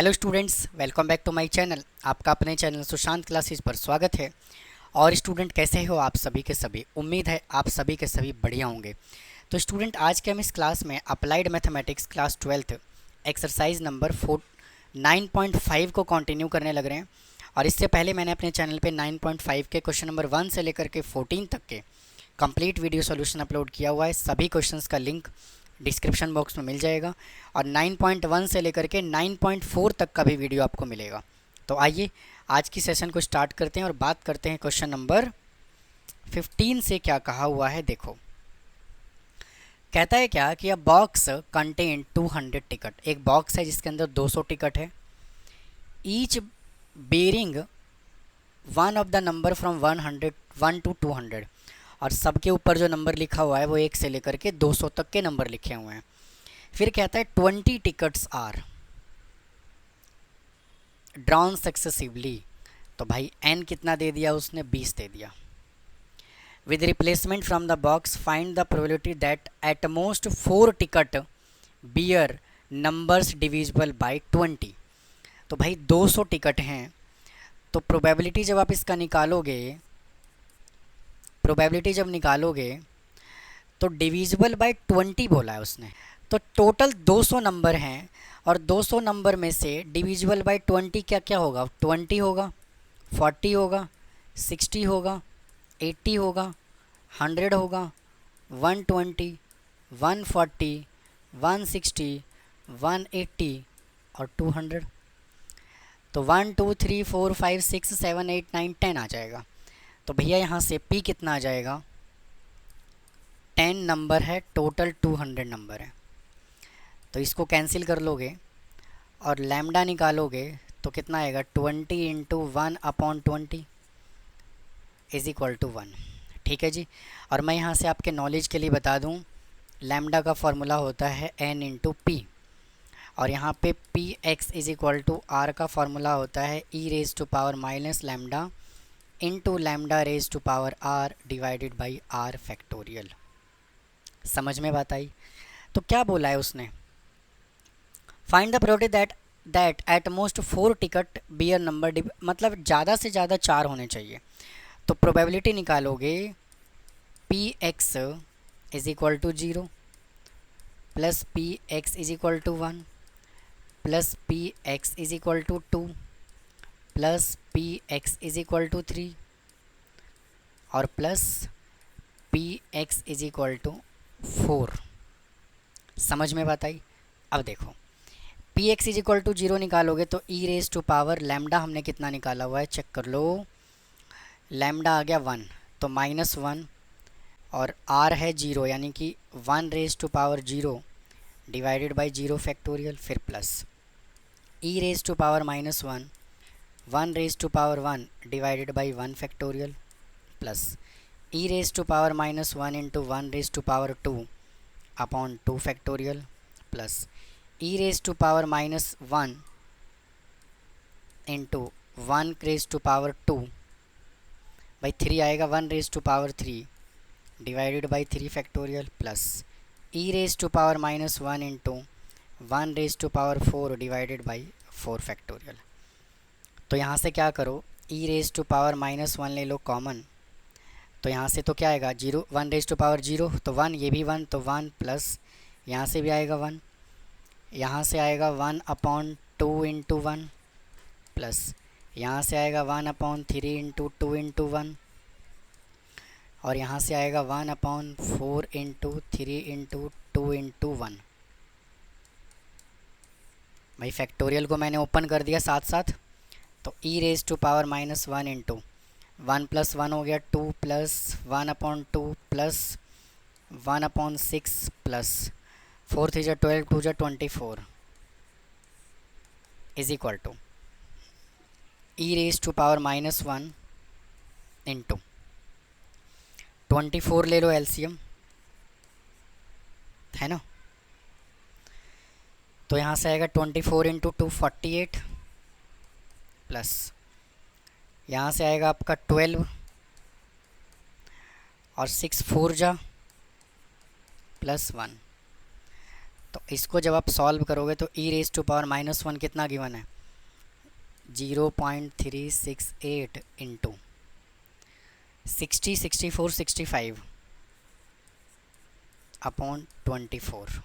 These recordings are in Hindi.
Hello students, welcome back to my channel. आपका अपने चैनल सुशांत क्लासेस पर स्वागत है। और स्टूडेंट कैसे हो आप सभी के सभी, उम्मीद है आप सभी के सभी बढ़िया होंगे। तो स्टूडेंट आज के हम इस क्लास में applied mathematics class 12th exercise number 9.5 को कंटिन्यू करने लग रहे हैं। और इससे पहले मैंने अपने चैनल पे 9.5 के क्वेश्चन नंबर 1 से लेकर के 14 तक के कंप्लीट वीडियो सॉल्यूशन अपलोड किया हुआ है। सभी क्वेश्चंस का लिंक डिस्क्रिप्शन बॉक्स में मिल जाएगा और 9.1 से लेकर के 9.4 तक का भी वीडियो आपको मिलेगा। तो आइए आज की सेशन को स्टार्ट करते हैं और बात करते हैं क्वेश्चन नंबर 15 से क्या कहा हुआ है। देखो, कहता है क्या कि अ बॉक्स कंटेन 200 टिकट। एक बॉक्स है जिसके अंदर 200 टिकट है। Each bearing one of the number from 1 to 200। और सबके ऊपर जो नंबर लिखा हुआ है वो 1 से लेकर के 200 तक के नंबर लिखे हुए हैं। फिर कहता है 20 टिकट्स आर ड्रॉन सक्सेसिवली। तो भाई n कितना दे दिया उसने, 20 दे दिया। With replacement from the box find the probability that at most 4 ticket bear numbers divisible by 20। तो भाई 200 टिकट हैं, तो प्रोबेबिलिटी जब आप इसका निकालोगे, प्रोबेबिलिटी जब निकालोगे तो डिविजिबल बाय 20 बोला है उसने। तो टोटल 200 नंबर हैं और 200 नंबर में से डिविजिबल बाय 20 क्या क्या होगा? 20 होगा, 40 होगा, 60 होगा, 80 होगा, 100 होगा, 120, 140, 160, 180 और 200। तो 1 2 3 4 5 6 7 8 9 10 आ जाएगा। तो भैया यहाँ से P कितना आ जाएगा? 10 नंबर है, टोटल 200 नंबर है। तो इसको कैंसिल कर लोगे और लैम्डा निकालोगे तो कितना आएगा? 20 इंटू 1/20 इज इक्वल टू 1। ठीक है जी। और मैं यहाँ से आपके नॉलेज के लिए बता दूँ, लैम्डा का फॉर्मूला होता है n इंटू पी। और यहाँ पे P X is equal to R का फॉर्मूला होता है e raise to power minus lambda into lambda raise to power R divided by R factorial. समझ में बात आई? तो क्या बोला है उसने? Find the probability that at most 4 ticket bear number, मतलब ज़्यादा से ज़्यादा 4 होने चाहिए। तो प्रोबेबिलिटी निकालोगे P X is equal to 0 plus P X is equal to 1 plus P X is equal to 2 plus P X is equal to 3 और plus P X is equal to 4। समझ में बात आई? अब देखो, P X is equal to 0 निकालोगे तो ई रेज टू पावर लैम्डा हमने कितना निकाला हुआ है, चेक कर लो। लैम्डा आ गया 1, तो -1 और आर है 0, यानी कि 1 raise to power 0 divided by 0 factorial, फिर plus e raise to power -1 1 raise to power 1 divided by 1 factorial, plus e raise to power -1 into 1 raise to power 2 upon 2 factorial, plus e raise to power -1 into 1 raise to power 2 by 3 आएगा, 1 raise to power 3 divided by 3 factorial, plus e raise to power -1 into 1 raise to power 4 divided by 4 factorial. तो यहाँ से क्या करो, ई रेज टू पावर -1 ले लो कॉमन, तो यहाँ से तो क्या आएगा 0, 1 रेज टू पावर 0 तो 1, ये भी 1 तो 1, प्लस यहाँ से भी आएगा 1, यहाँ से आएगा 1/2 इंटू 1, प्लस यहाँ से आएगा 1/3 इंटू 2 इंटू 1 और यहाँ से आएगा 1/4 इंटू 3 इंटू 2 इंटू 1। भाई फैक्टोरियल को मैंने ओपन कर दिया साथ साथ। तो ई raise to power -1 into 1 plus 1 हो गया 2 प्लस 1/2 प्लस 1/6 प्लस 4 3 जा 12 2 जा 24 is equal to E raise to power -1 into 24 ले लो एलसीएम, है ना। तो यहाँ से आएगा 24 इंटू 2 48 प्लस यहाँ से आएगा आपका 12 और 6 4 जा प्लस 1, तो इसको जब आप सॉल्व करोगे तो ई रेज टू पावर -1 कितना गिवन है, 0.368 इंटू 60, 64, 65 अपॉन 24,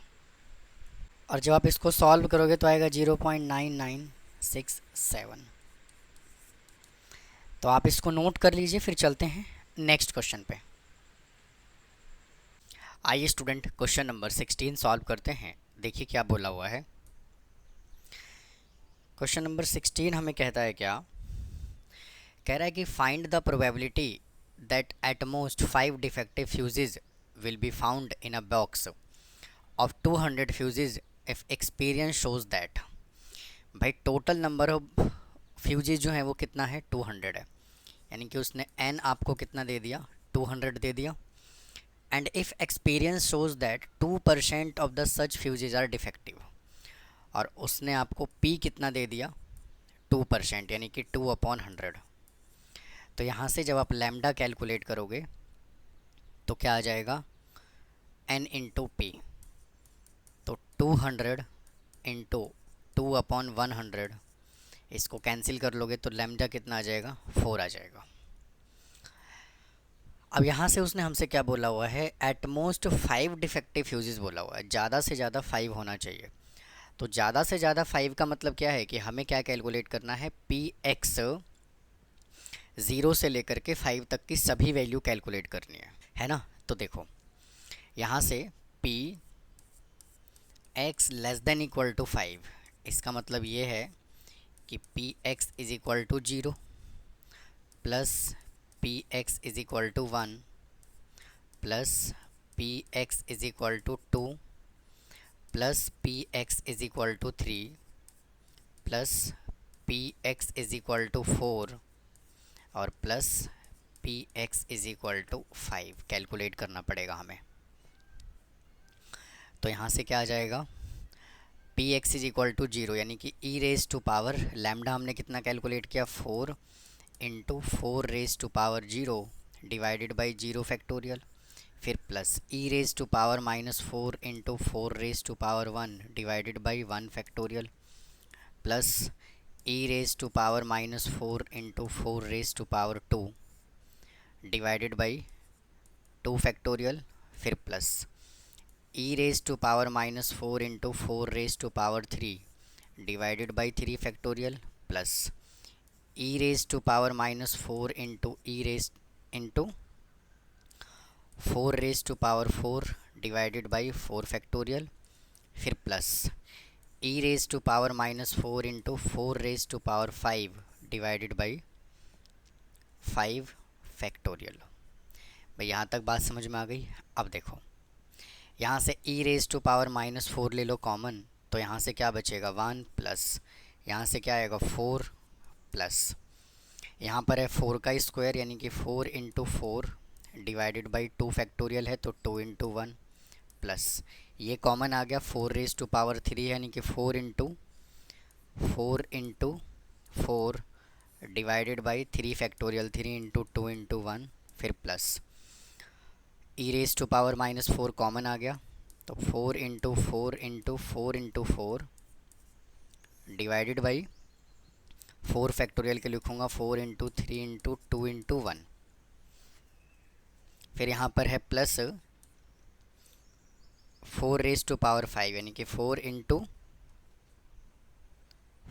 और जब आप इसको सॉल्व करोगे तो आएगा 0.9967। तो आप इसको नोट कर लीजिए, फिर चलते हैं नेक्स्ट क्वेश्चन पे। आइए स्टूडेंट क्वेश्चन नंबर 16 सॉल्व करते हैं। देखिए क्या बोला हुआ है। क्वेश्चन नंबर 16 हमें कहता है क्या, कह रहा है कि find the probability that at most 5 defective fuses will be found in a box of 200 fuses if experience shows that. भाई टोटल नंबर ऑफ फ्यूजेज जो है वो कितना है, 200 है, यानी कि उसने n आपको कितना दे दिया, 200 दे दिया। And if experience shows that 2% of the such fuses are defective, और उसने आपको p कितना दे दिया, 2%, यानी कि 2/100। तो यहाँ से जब आप लैम्डा कैलकुलेट करोगे तो क्या आ जाएगा, n इंटू पी। तो 200 इंटू 2/100, इसको कैंसिल कर लोगे तो लैम्डा कितना आ जाएगा, 4 आ जाएगा। अब यहाँ से उसने हमसे क्या बोला हुआ है, एट मोस्ट 5 डिफेक्टिव फ्यूजेस बोला हुआ है, ज़्यादा से ज़्यादा 5 होना चाहिए। तो ज़्यादा से ज़्यादा 5 का मतलब क्या है कि हमें क्या कैलकुलेट करना है, पी एक्स 0 से लेकर के 5 तक की सभी वैल्यू कैलकुलेट करनी है ना। तो देखो यहाँ से P X less than equal to 5, इसका मतलब ये है कि P X is equal to 0 plus P X is equal to 1 plus P X is equal to 2 plus P X is equal to 3 plus P X is equal to 4 और plus P X is equal to 5 calculate करना पड़ेगा हमें। तो यहाँ से क्या आ जाएगा, P X is equal to 0, यानी कि e raise to power lambda हमने कितना कैलकुलेट किया, 4 into 4 raise to power 0 divided by 0 factorial, फिर plus e raise to power -4 into 4 raise to power 1 divided by 1 factorial, plus e raise to power -4 into 4 raise to power 2 divided by 2 factorial, फिर plus e raise to power -4 into 4 raise to power 3 divided by 3 factorial, plus e raise to power -4 into e raise into 4 raise to power 4 divided by 4 factorial, फिर plus e raise to power -4 into 4 raise to power 5 divided by 5 factorial. भाई यहाँ तक बात समझ में आ गई। अब देखो यहाँ से ई रेज टू पावर -4 ले लो कॉमन, तो यहाँ से क्या बचेगा, 1 प्लस यहाँ से क्या आएगा 4 प्लस यहाँ पर है 4 का स्क्वायर, यानी कि 4 इंटू 4 डिवाइडेड बाई 2 फैक्टोरियल है तो 2 इंटू 1 प्लस ये कॉमन आ गया 4 रेज टू पावर 3 यानी कि 4 into 4 divided by 3 factorial, 3 into 2 into 1, फिर plus e raise to power -4 common आ गया तो 4 into 4 into 4 into 4 divided by 4 factorial के लिखूँगा 4 इंटू 3 इंटू 2 इंटू 1, फिर यहाँ पर है प्लस 4 रेज टू पावर 5 यानी कि 4 into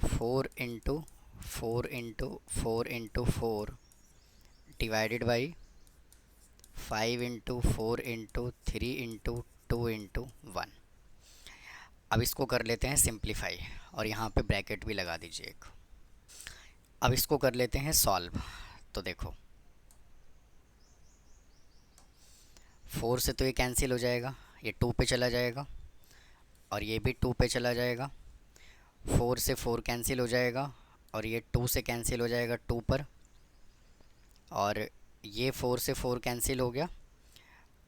4 into 4 into 4 into 4 divided by 5 into 4 into 3 into 2 into 1। अब इसको कर लेते हैं सिंप्लीफाई और यहाँ पे ब्रैकेट भी लगा दीजिए एक। अब इसको कर लेते हैं सॉल्व। तो देखो 4 से तो ये कैंसिल हो जाएगा, ये 2 पे चला जाएगा और ये भी 2 पे चला जाएगा, 4 से 4 कैंसिल हो जाएगा और ये 2 से कैंसिल हो जाएगा 2 पर, और ये 4 से 4 कैंसिल हो गया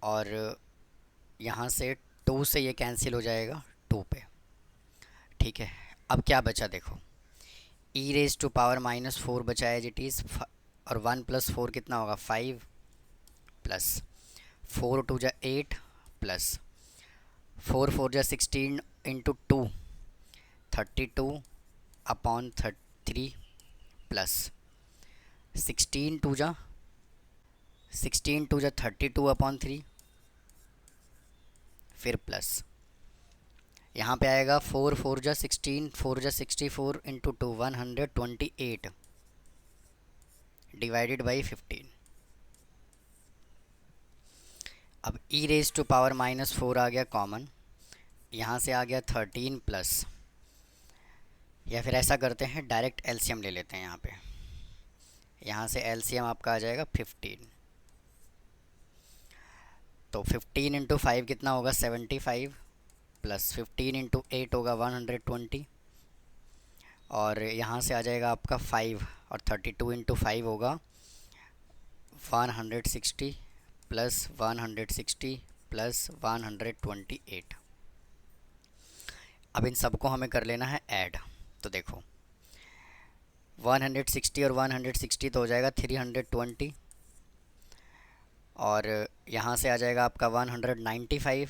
और यहाँ से 2 से ये कैंसिल हो जाएगा 2 पे। ठीक है, अब क्या बचा देखो, ई रेज टू पावर -4 बचा है इट इज़, और 1 प्लस 4 कितना होगा 5 प्लस 4 2 जा 8 प्लस 4 4 जा 16 इंटू 2 32 अपॉन 3 प्लस 16 टू जा 32 अपॉन 3 फिर प्लस यहाँ पे आएगा 4 4 जा 16 4 जा 64 इंटू 2 128 डिवाइडेड बाई 15। अब e रेज टू पावर -4 आ गया कॉमन, यहाँ से आ गया 13 प्लस, या फिर ऐसा करते हैं डायरेक्ट एलसीएम ले लेते हैं यहाँ पे। यहाँ से एलसीएम आपका आ जाएगा 15, तो 15 इंटू 5 कितना होगा 75 प्लस 15 इंटू 8 होगा 120, और यहाँ से आ जाएगा आपका 5 और 32 इंटू 5 होगा 160 प्लस 160 प्लस 128। अब इन सबको हमें कर लेना है ऐड। तो देखो 160 और 160 तो हो जाएगा 320, और यहाँ से आ जाएगा आपका 195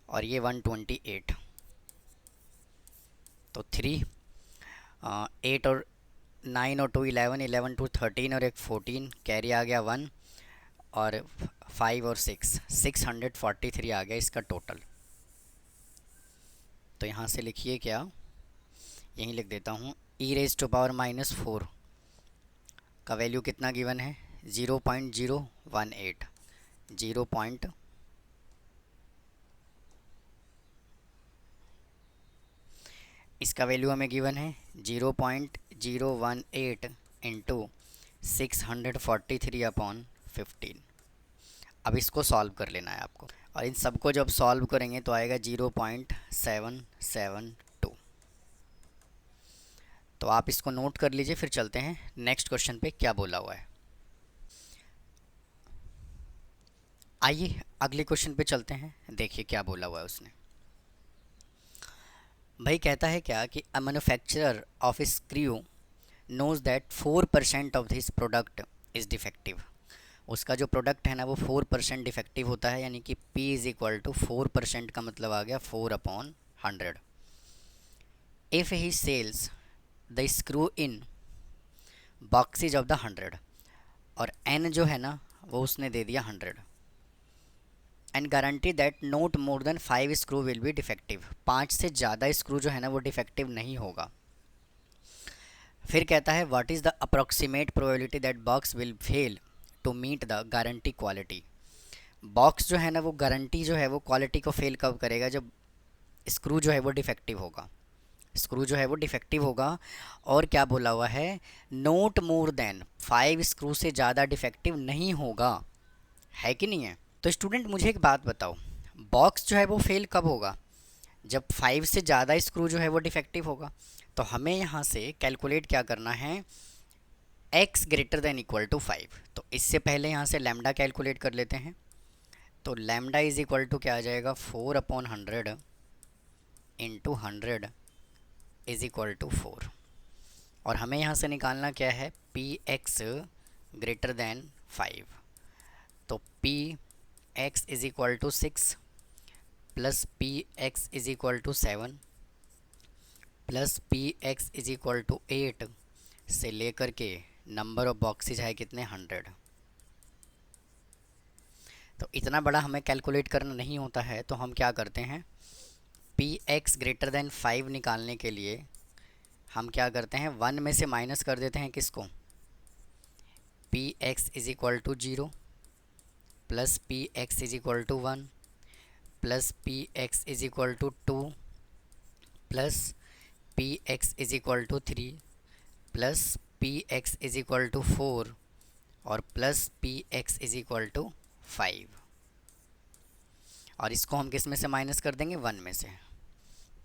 और ये 128, तो 3 8 और 9 और 2 11 11 2 13 और एक 14, कैरी आ गया 1, और 5 और 6 643 आ गया इसका टोटल। तो यहाँ से लिखिए क्या, यहीं लिख देता हूँ, e रेज टू पावर -4 का वैल्यू कितना गिवन है 0.018 इसका वैल्यू हमें गिवन है 0.018 इंटू 643 अपॉन 15। अब इसको सॉल्व कर लेना है आपको, और इन सबको जब सॉल्व करेंगे तो आएगा 0.772। तो आप इसको नोट कर लीजिए, फिर चलते हैं नेक्स्ट क्वेश्चन पे क्या बोला हुआ है। आइए अगले क्वेश्चन पे चलते हैं, देखिए क्या बोला हुआ है उसने। भाई कहता है क्या कि a manufacturer of screw knows that 4% of this product is defective. उसका जो प्रोडक्ट है ना वो 4% डिफेक्टिव होता है, यानी कि P इज़ इक्वल टू 4% का मतलब आ गया 4/100। If he sells the screw in boxes of the 100, और N जो है ना वो उसने दे दिया 100, and guarantee that note more than 5 screw will be defective. 5 से ज़्यादा स्क्रू जो है ना वो डिफेक्टिव नहीं होगा। फिर कहता है what is the approximate probability that box will fail to meet the guarantee quality. Box जो है ना वो गारंटी जो है वो क्वालिटी को फेल कब करेगा, जब स्क्रू जो है वो डिफेक्टिव होगा। स्क्रू जो है वो डिफेक्टिव होगा, और क्या बोला हुआ है, नोट मोर देन 5 स्क्रू से ज़्यादा डिफेक्टिव नहीं होगा, है कि नहीं है। तो स्टूडेंट मुझे एक बात बताओ, बॉक्स जो है वो फेल कब होगा, जब 5 से ज़्यादा स्क्रू जो है वो डिफेक्टिव होगा। तो हमें यहाँ से कैलकुलेट क्या करना है, x greater than equal to 5। तो इससे पहले यहाँ से लैम्डा कैलकुलेट कर लेते हैं। तो लैम्डा इज़ इक्वल टू क्या आ जाएगा 4/100 इंटू 100 इज़ इक्वल टू 4, और हमें यहाँ से निकालना क्या है px ग्रेटर देन 5। तो px is equal to 6 plus px is equal to 7 plus px is equal to 8 से लेकर के नंबर ऑफ बॉक्सेज है कितने 100। तो इतना बड़ा हमें कैलकुलेट करना नहीं होता है, तो हम क्या करते हैं, px ग्रेटर देन 5 निकालने के लिए हम क्या करते हैं, 1 में से माइनस कर देते हैं किसको, px is equal to 0 plus px is equal to 1 plus px is equal to 2 plus px is equal to 3 plus px is equal to 4 और plus px is equal to 5, और इसको हम किस में से माइनस कर देंगे, 1 में से।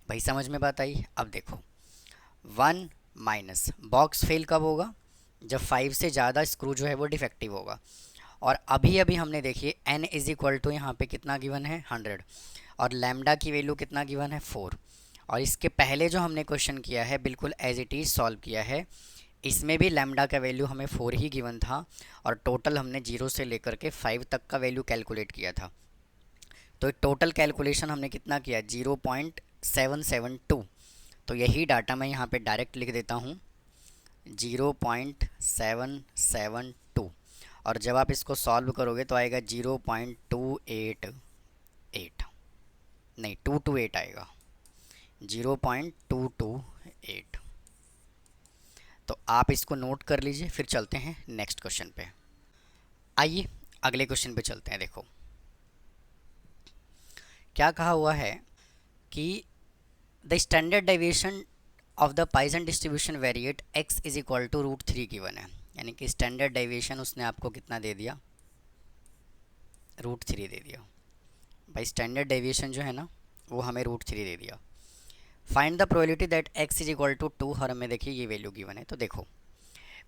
भाई समझ में बात आई। अब देखो 1 माइनस बॉक्स फेल कब होगा, जब 5 से ज़्यादा स्क्रू जो है वो डिफेक्टिव होगा। और अभी अभी हमने देखिए n इज़ इक्वल टू यहाँ पे कितना गिवन है 100, और लैम्डा की वैल्यू कितना गिवन है 4। और इसके पहले जो हमने क्वेश्चन किया है बिल्कुल एज इट इज़ सॉल्व किया है, इसमें भी लैम्डा का वैल्यू हमें 4 ही गिवन था, और टोटल हमने 0 से लेकर के 5 तक का वैल्यू कैलकुलेट किया था। तो टोटल कैलकुलेशन हमने कितना किया, 0.772। तो यही डाटा मैं यहाँ पे डायरेक्ट लिख देता हूँ, 0.772। और जब आप इसको सॉल्व करोगे तो आएगा 0.288, नहीं 228 आएगा, 0.228। तो आप इसको नोट कर लीजिए, फिर चलते हैं नेक्स्ट क्वेश्चन पे। आइए अगले क्वेश्चन पे चलते हैं। देखो क्या कहा हुआ है कि the standard deviation of the Poisson distribution variate x is equal to √3 given है। यानी कि स्टैंडर्ड डेविएशन उसने आपको कितना दे दिया, √3 दे दिया। भाई स्टैंडर्ड डेविएशन जो है ना वो हमें √3 दे दिया। Find the probability that x is equal to 2, और हमें देखिए ये वैल्यू गिवन है। तो देखो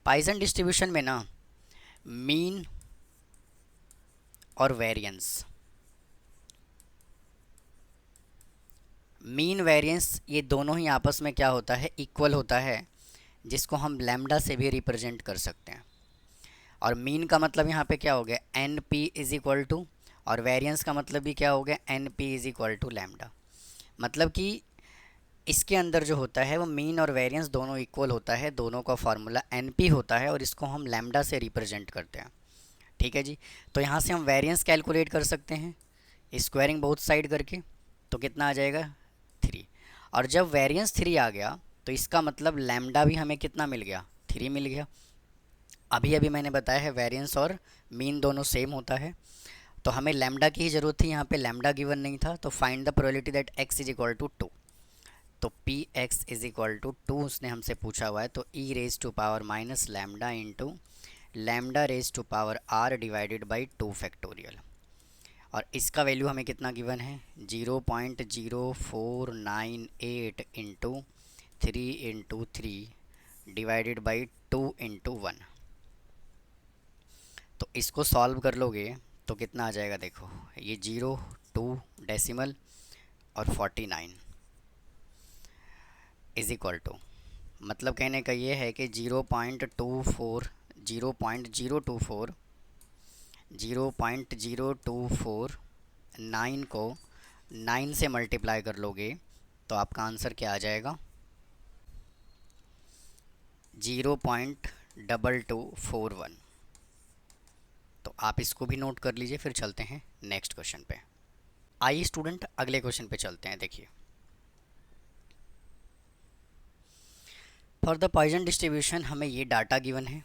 पाइसन डिस्ट्रीब्यूशन में ना मीन और वेरिएंस, मीन वेरिएंस ये दोनों ही आपस में क्या होता है, इक्वल होता है, जिसको हम लैम्डा से भी रिप्रेजेंट कर सकते हैं। और मीन का मतलब यहाँ पे क्या हो गया, N P is equal to, और वेरिएंस का मतलब भी क्या हो गया, N P is equal to lambda. मतलब कि इसके अंदर जो होता है वो मीन और वेरिएंस दोनों इक्वल होता है, दोनों का फार्मूला एन पी होता है, और इसको हम लैम्डा से रिप्रेजेंट करते हैं। ठीक है जी। तो यहाँ से हम वेरिएंस कैलकुलेट कर सकते हैं स्क्वायरिंग बोथ साइड करके, तो कितना आ जाएगा 3। और जब वेरिएंस 3 आ गया तो इसका मतलब लैम्डा भी हमें कितना मिल गया, 3 मिल गया। अभी अभी मैंने बताया है वेरिएंस और मीन दोनों सेम होता है, तो हमें लैम्डा की ही ज़रूरत थी, यहाँ पे लैम्डा गिवन नहीं था। तो find the probability that x is equal to 2। तो P X is equal to 2 उसने हमसे पूछा हुआ है, तो ई raise to power minus lambda into lambda raise to power r divided by 2 factorial. और इसका वैल्यू हमें कितना गिवन है, 0.0498 into 3 into 3 divided by 2 into 1। तो इसको सॉल्व कर लोगे तो कितना आ जाएगा, देखो ये 0, 2 डेसिमल और 49 इज इक्वल टू, मतलब कहने का ये है कि 0.029 को 9 से मल्टीप्लाई कर लोगे तो आपका आंसर क्या आ जाएगा, 0.2241। तो आप इसको भी नोट कर लीजिए, फिर चलते हैं नेक्स्ट क्वेश्चन पे। आइए स्टूडेंट अगले क्वेश्चन पे चलते हैं। देखिए फॉर द पॉइजन डिस्ट्रीब्यूशन हमें ये डाटा गिवन है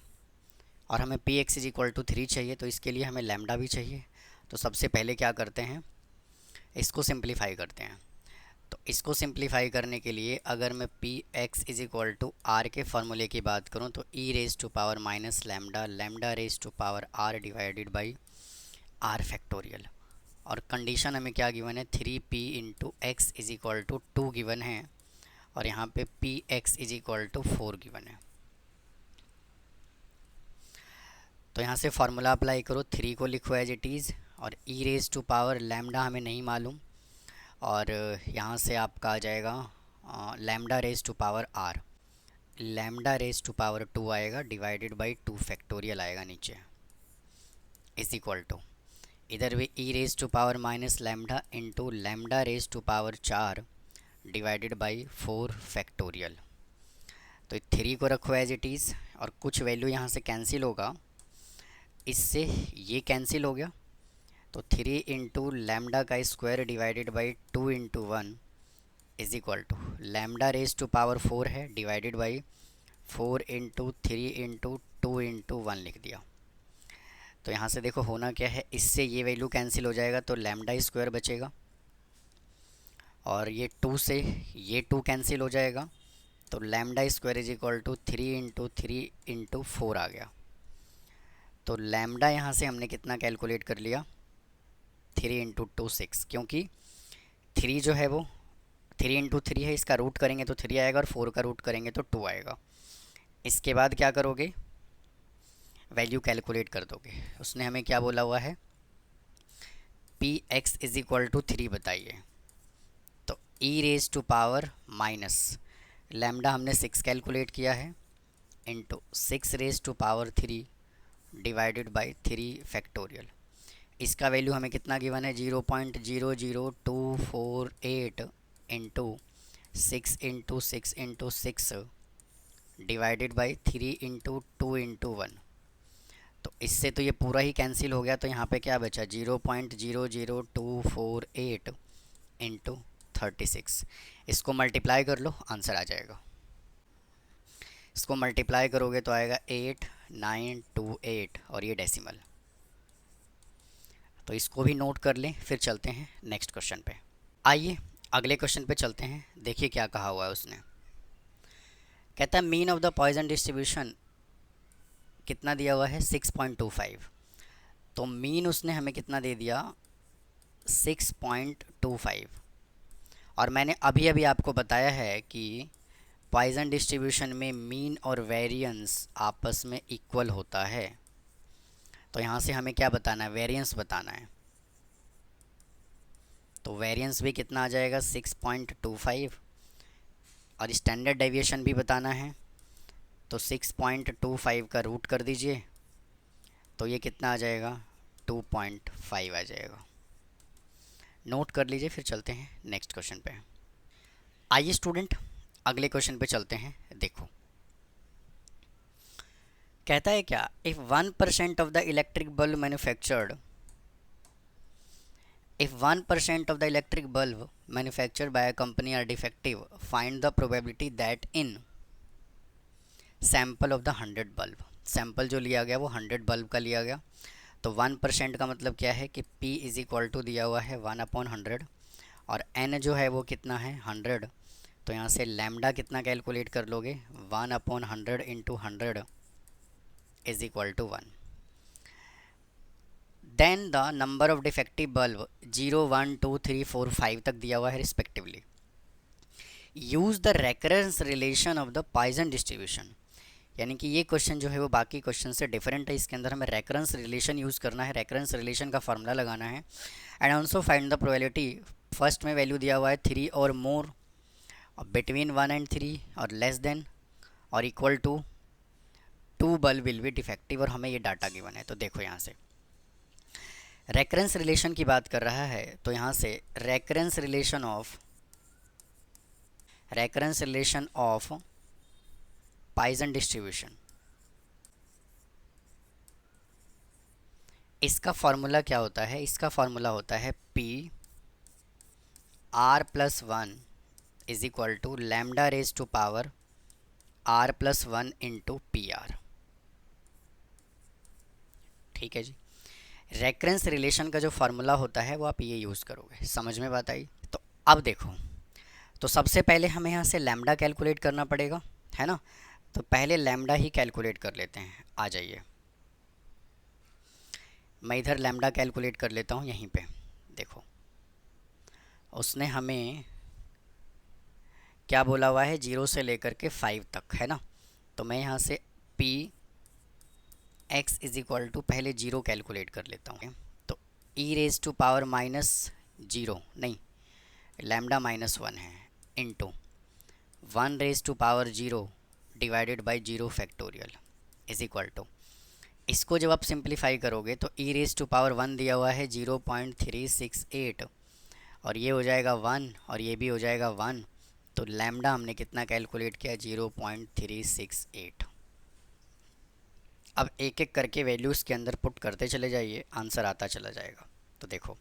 और हमें P X is equal to 3 चाहिए, तो इसके लिए हमें लैम्डा भी चाहिए। तो सबसे पहले क्या करते हैं, इसको सिंप्लीफाई करते हैं। तो इसको सिंप्लीफाई करने के लिए अगर मैं P X is equal to R के फार्मूले की बात करूँ तो ई raise to power minus lambda lambda raise to power R divided by R factorial. और कंडीशन हमें क्या गिवन है, 3p into X is equal to 2 given है, और यहाँ पे P X is equal to 4 given है। तो यहाँ से फार्मूला अप्लाई करो, 3 को लिखो एज इट इज़, और E raise to power lambda हमें नहीं मालूम, और यहाँ से आपका आ जाएगा lambda raise to power R, lambda raise to power 2 आएगा डिवाइडेड बाई 2 फैक्टोरियल आएगा नीचे, इज इक्वल टू इधर भी e raise to power minus lambda into lambda raise to power 4 divided by 4 factorial. तो 3 को रखो एज इट इज़, और कुछ वैल्यू यहाँ से कैंसिल होगा, इससे ये कैंसिल हो गया, तो 3 इंटू लैम्डा का square divided by 2 into 1 is equal to lambda raise to power 4 है divided by 4 into 3 into 2 into 1 लिख दिया। तो यहाँ से देखो होना क्या है, इससे ये वैल्यू कैंसिल हो जाएगा, तो लैम्डा स्क्वायर बचेगा, और ये 2 से ये 2 कैंसिल हो जाएगा, तो lambda square is equal to 3 into 3 into 4 आ गया। तो लैम्डा यहाँ से हमने कितना कैलकुलेट कर लिया, 3 इंटू 2 6, क्योंकि 3 जो है वो 3 इंटू 3 है, इसका रूट करेंगे तो 3 आएगा, और 4 का रूट करेंगे तो 2 आएगा। इसके बाद क्या करोगे, वैल्यू कैलकुलेट कर दोगे। उसने हमें क्या बोला हुआ है, P X is equal to 3 बताइए, तो ई raise to power minus lambda हमने 6 कैलकुलेट किया है into 6 raise to power 3 divided by 3 factorial. इसका वैल्यू हमें कितना गिवन है, 0.00248 into 6 divided by 3 into 2 into 1। तो इससे तो ये पूरा ही कैंसिल हो गया, तो यहाँ पे क्या बचा, 0.00248 इंटू 36। इसको मल्टीप्लाई कर लो, आंसर आ जाएगा। इसको मल्टीप्लाई करोगे तो आएगा 8928 और ये डेसिमल। तो इसको भी नोट कर लें, फिर चलते हैं नेक्स्ट क्वेश्चन पे। आइए अगले क्वेश्चन पे चलते हैं, देखिए क्या कहा हुआ है उसने। कहता है mean of the Poisson distribution कितना दिया हुआ है, 6.25। तो मीन उसने हमें कितना दे दिया, 6.25। और मैंने अभी अभी आपको बताया है कि पॉइजन डिस्ट्रीब्यूशन में मीन और वेरिएंस आपस में इक्वल होता है। तो यहाँ से हमें क्या बताना है, वेरिएंस बताना है। तो वेरिएंस भी कितना आ जाएगा, 6.25, और स्टैंडर्ड डेविएशन भी बताना है। तो 6.25 का रूट कर दीजिए, तो ये कितना आ जाएगा, 2.5 आ जाएगा। नोट कर लीजिए, फिर चलते हैं नेक्स्ट क्वेश्चन पे। आइए स्टूडेंट अगले क्वेश्चन पे चलते हैं। देखो कहता है क्या, if 1% of the electric bulb manufactured If 1% of the electric bulb manufactured by a company are defective, find the probability that in sample of the 100 bulb, sample जो लिया गया वो 100 बल्ब का लिया गया। तो 1% का मतलब क्या है कि P इज़ इक्वल टू दिया हुआ है 1/100, और N जो है वो कितना है, 100। तो यहाँ से लैम्डा कितना कैलकुलेट कर लोगे, 1/100 into 100 is equal to 1। Then the number of defective bulb 0, 1, 2, 3, 4, 5 तक दिया हुआ है respectively. Use the recurrence relation of the Poisson distribution, यानी कि ये क्वेश्चन जो है वो बाकी क्वेश्चन से डिफरेंट है। इसके अंदर हमें रेकरेंस रिलेशन यूज़ करना है, रेकरेंस रिलेशन का फार्मूला लगाना है। And also find the probability, first में वैल्यू दिया हुआ है 3 और मोर, और बिटवीन 1 and 3, और लेस देन और equal to 2 bulb will be defective, और हमें ये डाटा गिवन है। तो देखो यहाँ से रेकरेंस रिलेशन की बात कर रहा है, तो यहाँ से recurrence relation of Poisson distribution, इसका फॉर्मूला क्या होता है, इसका फॉर्मूला होता है P R+1 is equal to lambda raise to power R+1 into PR। ठीक है जी, रेकरेंस रिलेशन का जो फार्मूला होता है वो आप ये यूज़ करोगे। समझ में बात आई? तो अब देखो, तो सबसे पहले हमें यहाँ से लैम्डा कैलकुलेट करना पड़ेगा, है ना। तो पहले लैम्डा ही कैलकुलेट कर लेते हैं। आ जाइए, मैं इधर लैम्डा कैलकुलेट कर लेता हूँ यहीं पे। देखो उसने हमें क्या बोला हुआ है, 0 से लेकर के 5 तक, है ना। तो मैं यहाँ से P x is equal to पहले 0 कैलकुलेट कर लेता हूँ। तो e रेज टू पावर -0 नहीं, लैम्डा -1 है, into 1 raise to power 0 divided by 0 factorial is equal to, इसको जब आप सिंप्लीफाई करोगे तो e रेज टू पावर 1 दिया हुआ है 0.368, और ये हो जाएगा 1 और ये भी हो जाएगा 1। तो लैम्डा हमने कितना कैलकुलेट किया, 0.368। अब एक एक करके वैल्यूज़ के अंदर पुट करते चले जाइए, आंसर आता चला जाएगा। तो देखो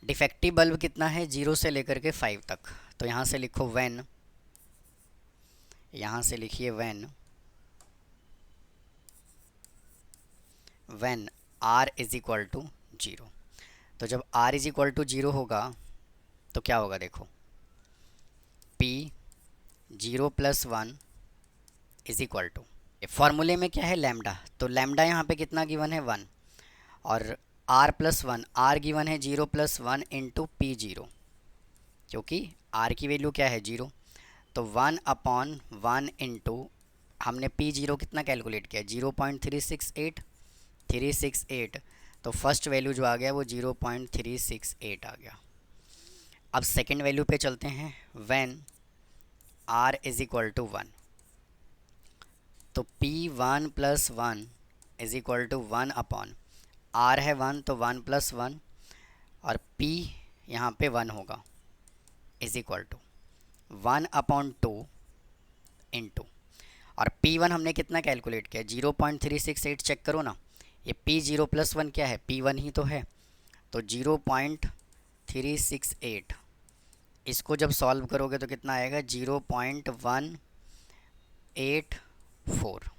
डिफेक्टिव बल्ब कितना है, 0 से लेकर के 5 तक। तो यहाँ से लिखो व्हेन, यहाँ से लिखिए when R is equal to 0। तो जब R इज इक्वल टू 0 होगा तो क्या होगा, देखो P 0+1 इज इक्वल टू, फॉर्मूले में क्या है, लैम्डा। तो लैम्डा यहाँ पे कितना गिवन है, 1, और R+1, R गिवन है 0+1 इंटू P0, क्योंकि R की वैल्यू क्या है, 0। तो 1/1 इंटू हमने P0 कितना कैलकुलेट किया, 0.368। तो फर्स्ट वैल्यू जो आ गया वो 0.368 आ गया। अब सेकेंड वैल्यू पे चलते हैं, when R is equal to 1। तो P1+1 is equal to 1/, are है 1 तो 1+1 और P यहाँ पे 1 होगा इज इक्वल टू 1/2 इंटू, और P1 हमने कितना कैलकुलेट किया 0.368, चेक करो ना, ये P0+1 क्या है, P1 ही तो है, तो 0.368, इसको जब सॉल्व करोगे तो कितना आएगा 0.184।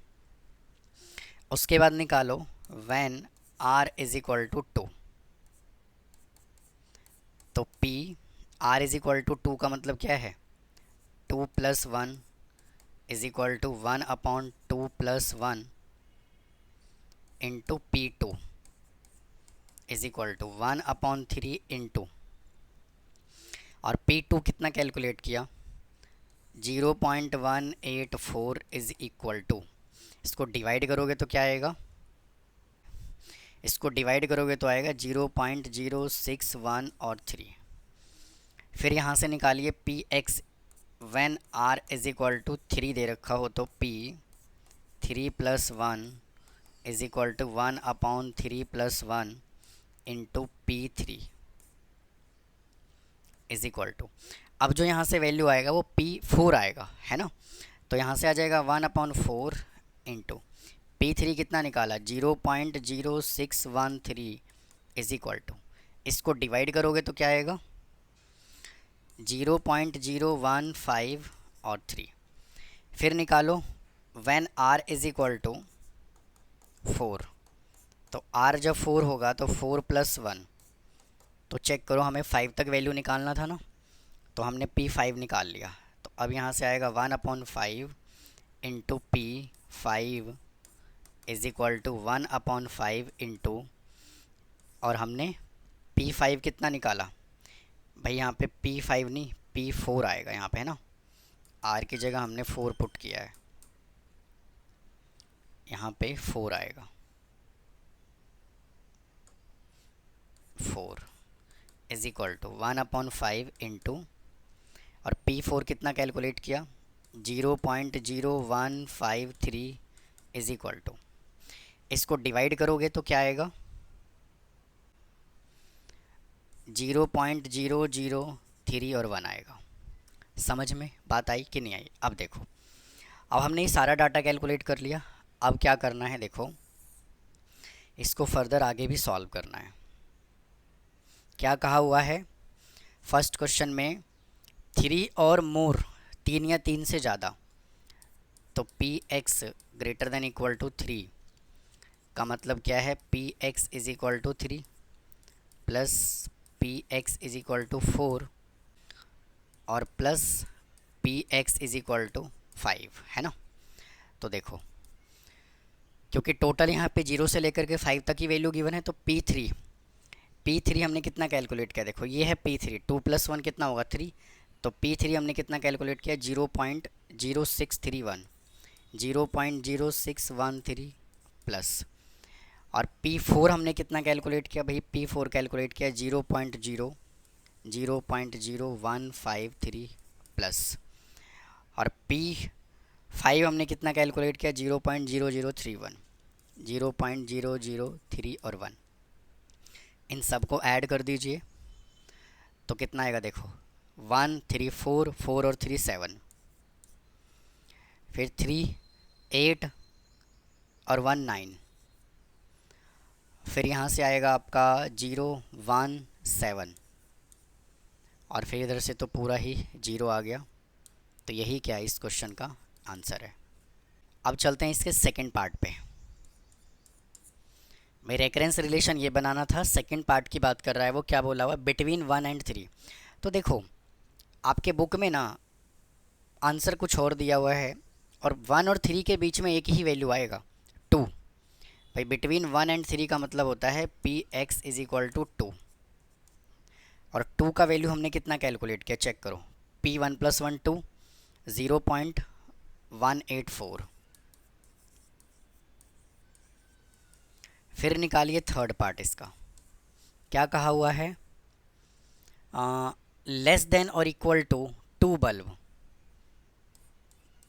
उसके बाद निकालो when R is equal to 2, तो P R is equal to 2 का मतलब क्या है 2+1 is equal to 1/2+1 into P2 is equal to 1/3 into, और P2 कितना कैलकुलेट किया 0.184 इज इक्वल टू, इसको डिवाइड करोगे तो क्या आएगा, इसको डिवाइड करोगे तो आएगा 0.061 और 3। फिर यहाँ से निकालिए P X when R is equal to 3 दे रखा हो तो P 3+1 is equal to 1/3+1 into P3 is equal to, अब जो यहाँ से वैल्यू आएगा वो P4 आएगा, है ना, तो यहाँ से आ जाएगा 1/4 इंटू P3 कितना निकाला 0.0613 इज इक्वल टू, इसको डिवाइड करोगे तो क्या आएगा 0.015 और 3। फिर निकालो when R is equal to 4, तो R जब 4 होगा तो 4+1, तो चेक करो हमें 5 तक वैल्यू निकालना था ना, तो हमने P5 निकाल लिया, तो अब यहाँ से आएगा 1/5 into P5 is equal to 1/5 into, और हमने P5 कितना निकाला भाई, यहाँ पे P5 नहीं P4 आएगा यहाँ पे, है ना, R की जगह हमने 4 पुट किया है, यहाँ पे 4 आएगा, 4 इज इक्वल टू 1/5 इंटू, और P4 कितना कैलकुलेट किया 0.0153 इज इक्वल टू, इसको डिवाइड करोगे तो क्या आएगा 0.003 और 1 आएगा। समझ में बात आई कि नहीं आई? अब देखो, अब हमने ये सारा डाटा कैलकुलेट कर लिया, अब क्या करना है देखो, इसको फर्दर आगे भी सॉल्व करना है। क्या कहा हुआ है फर्स्ट क्वेश्चन में 3 और मोर, 3 या 3 से ज़्यादा, तो Px greater than equal to 3 का मतलब क्या है Px is equal to 3 plus Px is equal to 4 और plus Px is equal to 5, है ना। तो देखो क्योंकि टोटल यहाँ पे 0 से लेकर के 5 तक की वैल्यू गिवन है, तो P3 हमने कितना कैलकुलेट किया, देखो ये है P3, 2+1 कितना होगा 3, तो P3 हमने कितना कैलकुलेट किया 0.0613 प्लस, और P4 हमने कितना कैलकुलेट किया भाई, P4 कैलकुलेट किया 0.0153 प्लस, और P5 हमने कितना कैलकुलेट किया 0.0031 और 1, इन सब को ऐड कर दीजिए तो कितना आएगा देखो 1 3 4 4 और 3 7, फिर 3 8 और 1 9, फिर यहाँ से आएगा आपका 0 1 7, और फिर इधर से तो पूरा ही 0 आ गया, तो यही क्या है इस क्वेश्चन का आंसर है। अब चलते हैं इसके सेकंड पार्ट पे। मैं रेफरेंस रिलेशन ये बनाना था, सेकंड पार्ट की बात कर रहा है वो, क्या बोला हुआ बिटवीन 1 and 3। तो देखो आपके बुक में ना आंसर कुछ और दिया हुआ है, और 1 और 3 के बीच में एक ही वैल्यू आएगा 2, भाई बिटवीन 1 and 3 का मतलब होता है Px इज इक्वल टू 2, और 2 का वैल्यू हमने कितना कैलकुलेट किया चेक करो, P1+1 2 0.184। फिर निकालिए थर्ड पार्ट इसका, क्या कहा हुआ है लेस देन और equal to 2 bulb,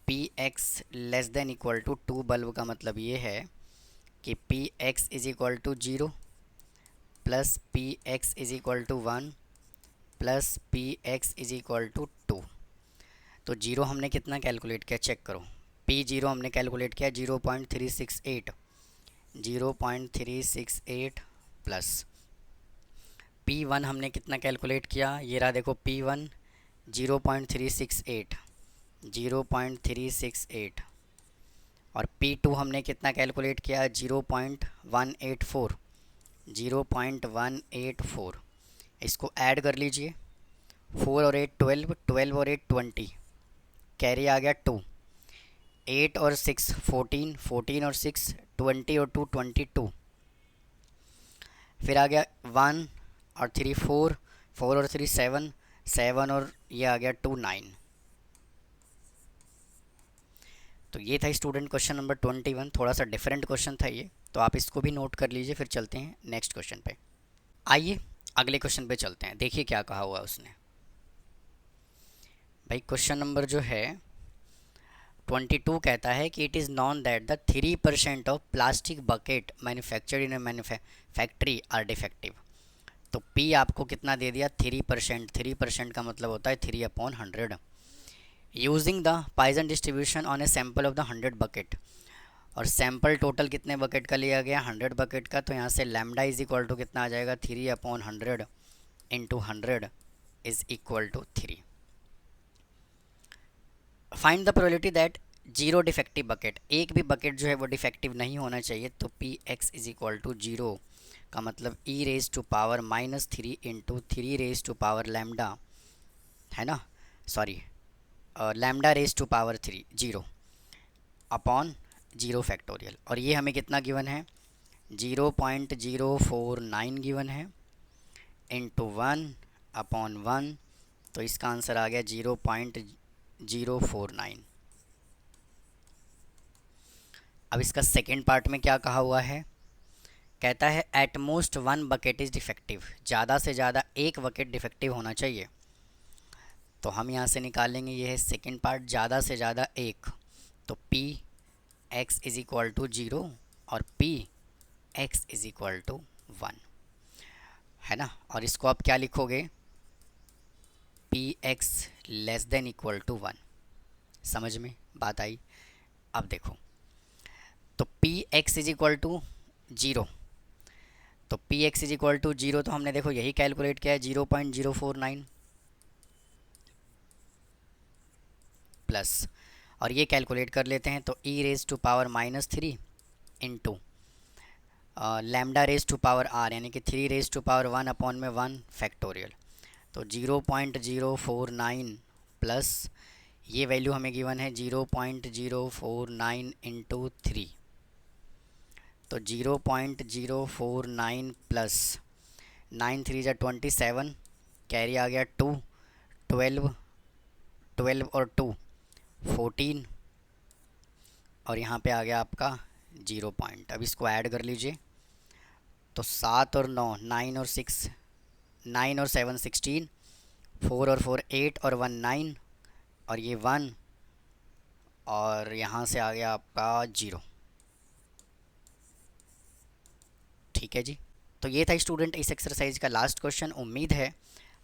Px less than equal to 2 bulb का मतलब ये है कि Px is equal to 0 plus P X is equal to 1 plus P X is equal to 2। तो जीरो हमने कितना कैलकुलेट किया चेक करो। पी जीरो हमने कैलकुलेट किया 0.368, 0.368 प्लस पी वन हमने कितना कैलकुलेट किया, ये रहा देखो पी वन 0.368, 0.368 और P2 हमने कितना कैलकुलेट किया 0.184, 0.184। इसको ऐड कर लीजिए, 4 और 8 12, 12 और 8 20, कैरी आ गया 2, 8 और 6 14, 14 और 6 20 और 2 22, फिर आ गया 1 और 3 4, 4 और 3 7, 7 और ये आ गया 2 9। तो ये था स्टूडेंट क्वेश्चन नंबर 21। थोड़ा सा डिफरेंट क्वेश्चन था ये, तो आप इसको भी नोट कर लीजिए। फिर चलते हैं नेक्स्ट क्वेश्चन पे। आइए अगले क्वेश्चन पे चलते हैं, देखिए क्या कहा हुआ उसने। भाई क्वेश्चन नंबर जो है 22 कहता है कि it is known that the 3% of plastic bucket manufactured in a factory are defective. तो P आपको कितना दे दिया 3%, 3% का मतलब होता है 3/100 using the Poisson distribution on A sample of the 100 bucket. और सैम्पल टोटल कितने बकेट का लिया गया 100 बकेट का, तो यहाँ से लैम्डा इज इक्वल टू कितना आ जाएगा 3/100 into 100 is equal to 3। Find the probability that zero defective bucket, एक भी बकेट जो है वो डिफेक्टिव नहीं होना चाहिए। तो P X is equal to 0 का मतलब e raise to power -3 into 3 raise to power lambda, है ना, sorry lambda raise to power 3 0 upon 0 factorial. और ये हमें कितना गिवन है 0.049 गिवन है इंटू 1/1, तो इसका आंसर आ गया 0.049। अब इसका सेकेंड पार्ट में क्या कहा हुआ है, कहता है at most 1 bucket is defective, ज़्यादा से ज़्यादा एक बकेट डिफेक्टिव होना चाहिए। तो हम यहाँ से निकालेंगे, ये है सेकेंड पार्ट, ज़्यादा से ज़्यादा एक, तो P X is equal to 0 और P X is equal to 1, है ना। और इसको आप क्या लिखोगे P X less than equal to 1। समझ में बात आई। अब देखो तो P X is equal to 0, तो P X is equal to 0 तो हमने देखो यही कैलकुलेट किया है 0.049 प्लस, और ये कैलकुलेट कर लेते हैं तो ई raise to power -3 into lambda raise to power R, यानी कि 3 रेज टू पावर 1/1 फैक्टोरियल। तो 0.049 प्लस ये वैल्यू हमें गिवन है 0.049 इंटू 3, तो 0.049 प्लस 9 3 जा 27, कैरी आ गया 2, 12 12 और 2 14 और यहाँ पे आ गया आपका 0 पॉइंट। अब इसको ऐड कर लीजिए तो 7 और 9 9 और 6 9 और 7 16, 4 और 4 8 और 1 9 और ये 1 और यहाँ से आ गया आपका 0। ठीक है जी। तो ये था स्टूडेंट इस एक्सरसाइज का लास्ट क्वेश्चन। उम्मीद है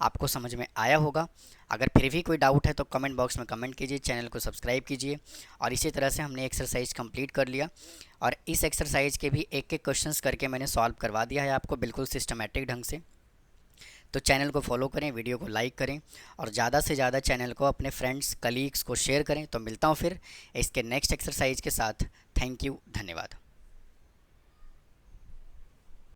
आपको समझ में आया होगा। अगर फिर भी कोई डाउट है तो कमेंट बॉक्स में कमेंट कीजिए, चैनल को सब्सक्राइब कीजिए। और इसी तरह से हमने एक्सरसाइज कंप्लीट कर लिया और इस एक्सरसाइज के भी एक एक क्वेश्चंस करके मैंने सॉल्व करवा दिया है आपको बिल्कुल सिस्टमेटिक ढंग से। तो चैनल को फॉलो करें, वीडियो को लाइक करें और ज़्यादा से ज़्यादा चैनल को अपने फ्रेंड्स कलीग्स को शेयर करें। तो मिलता हूँ फिर इसके नेक्स्ट एक्सरसाइज के साथ। थैंक यू, धन्यवाद।